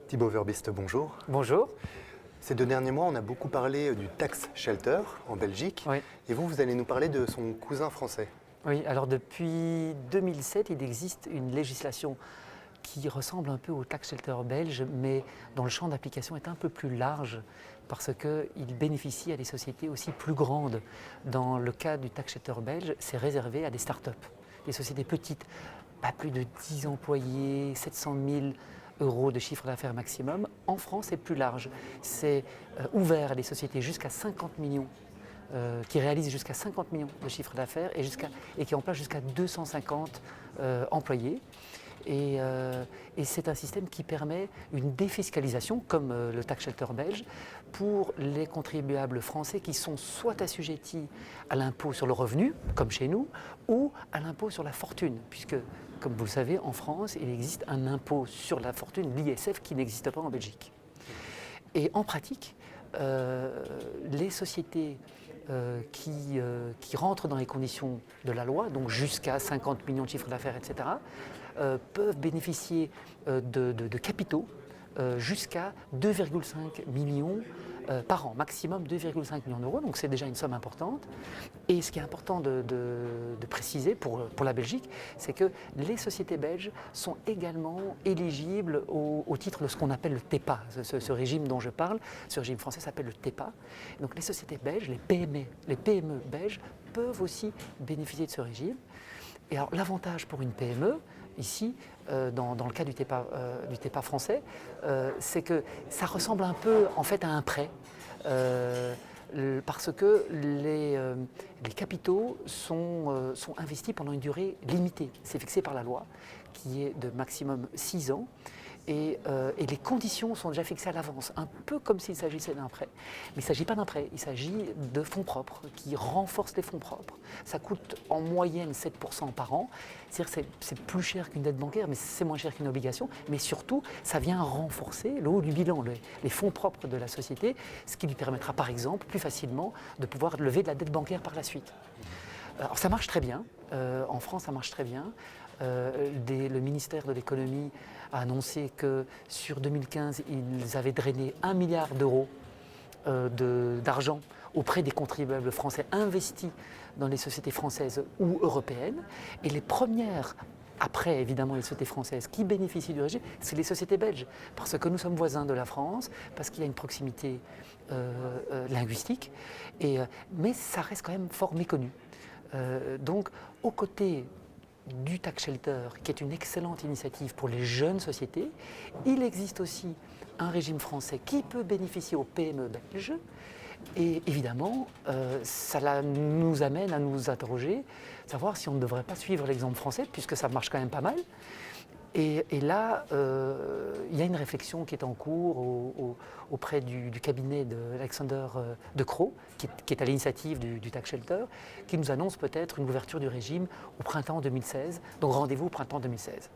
Thibaut Verbiste, bonjour. Bonjour. Ces 2 derniers mois, on a beaucoup parlé du tax shelter en Belgique. Oui. Et vous allez nous parler de son cousin français. Oui, alors depuis 2007, il existe une législation qui ressemble un peu au tax shelter belge, mais dont le champ d'application est un peu plus large parce qu'il bénéficie à des sociétés aussi plus grandes. Dans le cas du tax shelter belge, c'est réservé à des start-up, des sociétés petites, pas plus de 10 employés, 700 000 euros de chiffre d'affaires maximum. En France, c'est plus large. C'est ouvert à des sociétés jusqu'à 50 millions qui réalisent jusqu'à 50 millions de chiffre d'affaires et qui emploient jusqu'à 250 employés. Et c'est un système qui permet une défiscalisation, comme le tax shelter belge, pour les contribuables français qui sont soit assujettis à l'impôt sur le revenu, comme chez nous, ou à l'impôt sur la fortune, puisque, comme vous le savez, en France, il existe un impôt sur la fortune, l'ISF, qui n'existe pas en Belgique. Et en pratique, les sociétés qui rentrent dans les conditions de la loi, donc jusqu'à 50 millions de chiffre d'affaires, etc., peuvent bénéficier de capitaux jusqu'à 2,5 millions par an, maximum 2,5 millions d'euros, donc c'est déjà une somme importante. Et ce qui est important de préciser pour la Belgique, c'est que les sociétés belges sont également éligibles au titre de ce qu'on appelle le TEPA, ce régime dont je parle. Ce régime français s'appelle le TEPA. Donc les sociétés belges, les PME belges peuvent aussi bénéficier de ce régime. Et alors l'avantage pour une PME, ici, dans le cas du TEPA français, c'est que ça ressemble un peu en fait à un prêt, parce que les capitaux sont investis pendant une durée limitée. C'est fixé par la loi, qui est de maximum 6 ans. Et les conditions sont déjà fixées à l'avance, un peu comme s'il s'agissait d'un prêt. Mais il ne s'agit pas d'un prêt, il s'agit de fonds propres, qui renforcent les fonds propres. Ça coûte en moyenne 7% par an, c'est-à-dire que c'est plus cher qu'une dette bancaire, mais c'est moins cher qu'une obligation. Mais surtout, ça vient renforcer le haut du bilan, les fonds propres de la société, ce qui lui permettra par exemple plus facilement de pouvoir lever de la dette bancaire par la suite. Alors ça marche très bien, en France ça marche très bien. Le ministère de l'économie a annoncé que sur 2015, ils avaient drainé 1 milliard d'euros d'argent auprès des contribuables français investis dans les sociétés françaises ou européennes. Et les premières, après évidemment les sociétés françaises, qui bénéficient du régime, c'est les sociétés belges. Parce que nous sommes voisins de la France, parce qu'il y a une proximité linguistique, mais ça reste quand même fort méconnu. Donc, aux côtés du tax shelter, qui est une excellente initiative pour les jeunes sociétés, il existe aussi un régime français qui peut bénéficier aux PME belges. Et évidemment, ça nous amène à nous interroger, savoir si on ne devrait pas suivre l'exemple français, puisque ça marche quand même pas mal. Et là, il y a une réflexion qui est en cours auprès du cabinet d'Alexander De Croo, qui est à l'initiative du tax shelter, qui nous annonce peut-être une ouverture du régime au printemps 2016. Donc rendez-vous au printemps 2016.